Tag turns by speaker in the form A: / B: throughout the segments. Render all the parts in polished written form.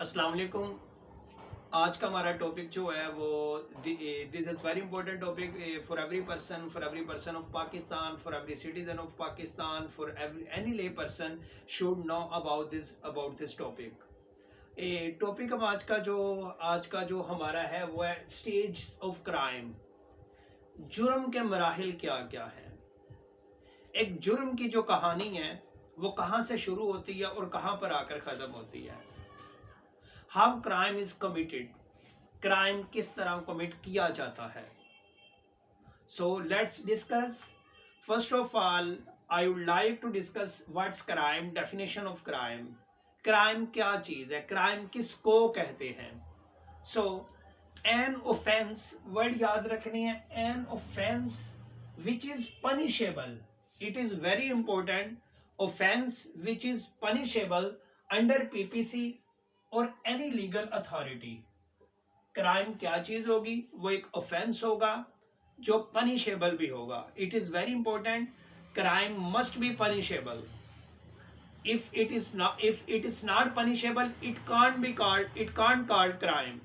A: अस्सलाम वालेकुम। आज का हमारा टॉपिक जो है वो this is very important topic for every person of Pakistan, for every citizen of Pakistan, for any lay person should know about this topic. Topic हम आज का जो हमारा है वो है स्टेज ऑफ क्राइम। जुर्म के मराहिल क्या क्या है। एक जुर्म की जो कहानी है वो कहाँ से शुरू होती है और कहाँ पर आकर ख़त्म होती है। How crime is committed, crime किस तरह कमिट किया जाता है। So let's discuss. First of all I would like to discuss what's crime, definition of crime. Crime क्या चीज है, क्राइम किसको कहते हैं। सो एन ऑफेंस, वर्ड याद रखनी है, an offence which is punishable, it is very important. Offence which is punishable under PPC और एनी लीगल अथॉरिटी। क्राइम क्या चीज होगी, वो एक ऑफेंस होगा जो पनिशेबल भी होगा। It is very important, crime must be punishable. if it is not punishable, it can't called crime।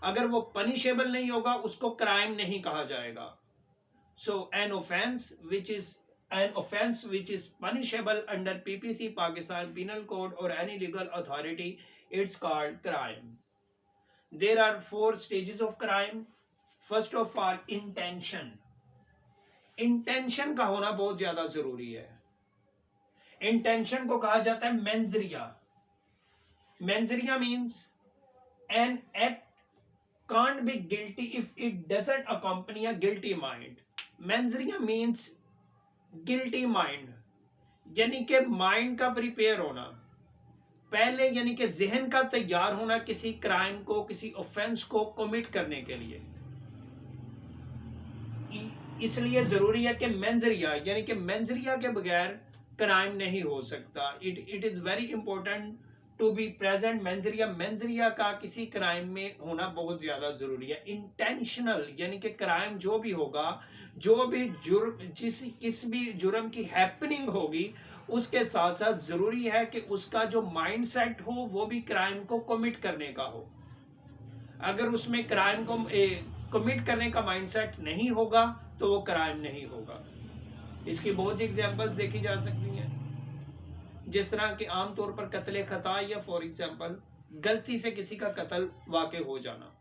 A: अगर वो पनिशेबल नहीं होगा उसको क्राइम नहीं कहा जाएगा। सो N offense which is punishable under PPC, Pakistan Penal Code, or any legal authority, it's called crime। There are 4 stages of crime। First of all, intention। Intention का होना बहुत ज्यादा जरूरी है। इंटेंशन को कहा जाता है मेंजरिया। मेंजरिया means an act can't be guilty if it doesn't accompany a guilty mind। मेंजरिया means guilty mind, यानी कि माइंड का प्रिपेयर होना पहले, यानी कि जहन का तैयार होना किसी क्राइम को, किसी ऑफेंस को कमिट करने के लिए। इसलिए जरूरी है कि मेंजरिया, यानी कि मेंजरिया के बगैर क्राइम नहीं हो सकता। It is very important to be present mens rea. Mens rea का किसी क्राइम में होना बहुत ज्यादा जरूरी है। इंटेंशनल, यानी कि क्राइम जो भी होगा, जो भी जुर्म, किस भी जुर्म की हैपनिंग होगी, उसके साथ साथ जरूरी है कि उसका जो माइंड सेट हो वो भी क्राइम को कमिट करने का हो। अगर उसमें क्राइम को कमिट करने का माइंडसेट नहीं होगा तो वो क्राइम नहीं होगा। इसकी बहुत एग्जांपल्स देखी जा सकती हैं, जिस तरह कि आमतौर पर कत्ल खता, या फॉर एग्जांपल गलती से किसी का कत्ल वाक़ हो जाना।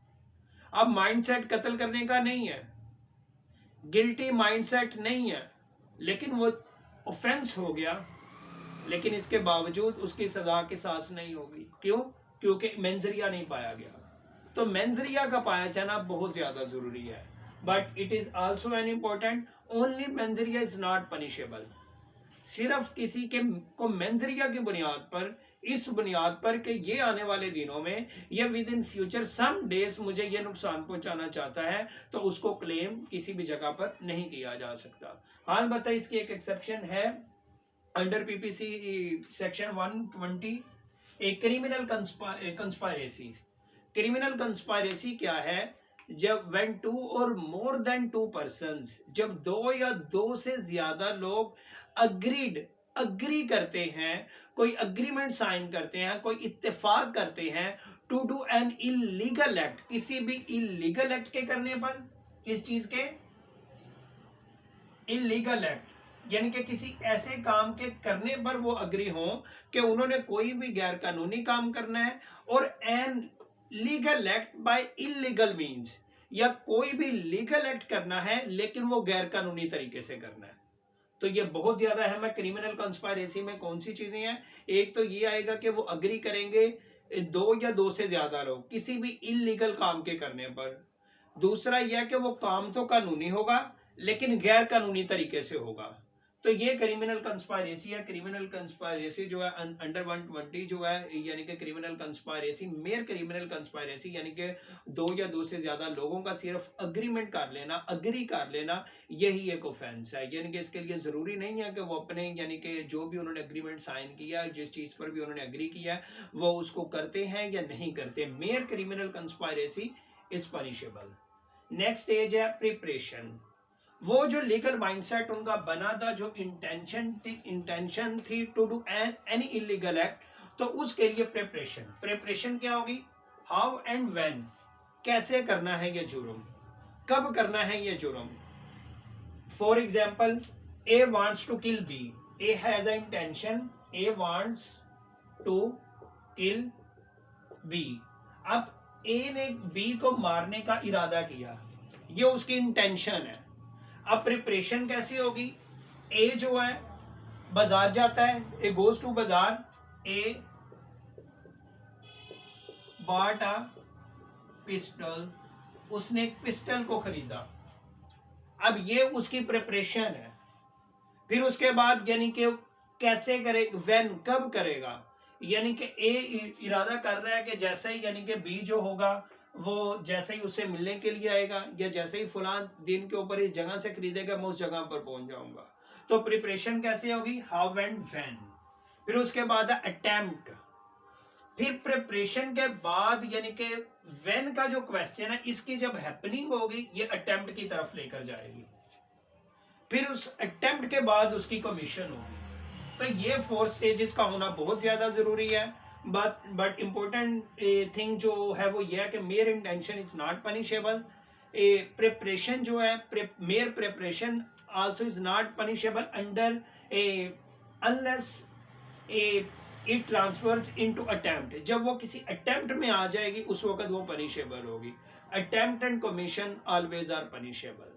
A: अब माइंडसेट कत्ल करने का नहीं है, गिल्टी माइंडसेट नहीं है, लेकिन वो ऑफेंस हो गया, लेकिन इसके बावजूद उसकी सजा की सांस नहीं होगी। क्यों? क्योंकि मेंजरिया नहीं पाया गया। तो मेंजरिया का पाया जाना बहुत ज्यादा जरूरी है। But it is also an important, only मेंजरिया is not punishable. सिर्फ किसी के को मेंजरिया की बुनियाद पर, इस बुनियाद पर कि ये आने वाले दिनों में या within future some days मुझे ये नुकसान पहुंचाना चाहता है, तो उसको क्लेम किसी भी जगह पर नहीं किया जा सकता। हाल बताइए, इसकी एक एक्सेप्शन है अंडर पीपीसी सेक्शन 120, एक क्रिमिनल कंस्पायरेसी। क्रिमिनल कंस्पायरेसी क्या है? जब when two or more than two persons, जब दो या दो से ज्यादा लोग अग्री करते हैं, कोई अग्रीमेंट साइन करते हैं, कोई इत्तेफाक करते हैं to do an illegal act, किसी भी इलीगल एक्ट के करने पर, किस चीज के? इलीगल एक्ट, यानी कि किसी ऐसे काम के करने पर वो अग्री हो कि उन्होंने कोई भी गैर कानूनी काम करना है, और an legal act by illegal means, या कोई भी लीगल एक्ट करना है लेकिन वो गैर कानूनी तरीके से करना है। तो ये बहुत ज्यादा अहम है। क्रिमिनल कंस्पायरेसी में कौन सी चीजें हैं? एक तो ये आएगा कि वो अग्री करेंगे दो या दो से ज्यादा लोग किसी भी इलीगल काम के करने पर। दूसरा यह कि वो काम तो कानूनी होगा लेकिन गैर कानूनी तरीके से होगा। तो ये क्रिमिनल कंस्पायरेसी है। क्रिमिनल कंस्पायरेसी जो है अंडर 120 जो है, यानी कि criminal conspiracy, mayor criminal conspiracy, यानी कि दो या दो से ज्यादा लोगों का सिर्फ अग्रीमेंट कर लेना, अग्री कर लेना, यही एक ऑफेंस है। यानी कि इसके लिए जरूरी नहीं है कि वो अपने, यानी कि जो भी उन्होंने अग्रीमेंट साइन किया, जिस चीज पर भी उन्होंने अग्री किया, वो उसको करते हैं या नहीं करते। Mere criminal conspiracy is punishable. Next stage है प्रिपरेशन। वो जो लीगल माइंडसेट उनका बना था, जो इंटेंशन थी to do any illegal act, तो उसके लिए प्रिपरेशन क्या होगी, हाउ एंड व्हेन, कैसे करना है ये जुर्म, कब करना है ये जुर्म। For example, A wants to kill B, A has a intention, A wants to kill B. अब ए ने बी को मारने का इरादा किया, ये उसकी इंटेंशन है। अब प्रिपरेशन कैसे होगी, ए जो है बाजार जाता है, ए गोज टू बाजार, ए बॉट अ पिस्टल, उसने एक पिस्टल को खरीदा। अब ये उसकी प्रिपरेशन है। फिर उसके बाद यानी कि कैसे करे, व्हेन, कब करेगा, यानी कि ए इरादा कर रहा है कि जैसे ही यानी कि बी जो होगा वो जैसे ही उससे मिलने के लिए आएगा या जैसे ही फलां दिन के ऊपर इस जगह से खरीदेगा मैं उस जगह पर पहुंच जाऊंगा। तो प्रिपरेशन कैसे होगी, हाउ एंड व्हेन। फिर उसके बाद अटेम्प्ट। फिर प्रिपरेशन के बाद यानी कि व्हेन का जो क्वेश्चन है, इसकी जब हैपनिंग होगी ये अटेम्प्ट की तरफ लेकर जाएगी। फिर उस अटेम्प्ट के बाद उसकी कमीशन होगी। तो ये 4 स्टेजेस का होना बहुत ज्यादा जरूरी है। बट इम्पोर्टेंट थिंग जो है वो ये है कि mere intention is not punishable. Preparation जो है, mere preparation also is not punishable under unless it transfers into attempt. जब वो किसी अटेम्प्ट में आ जाएगी उस वक्त वो पनिशेबल होगी। Attempt and commission always are punishable.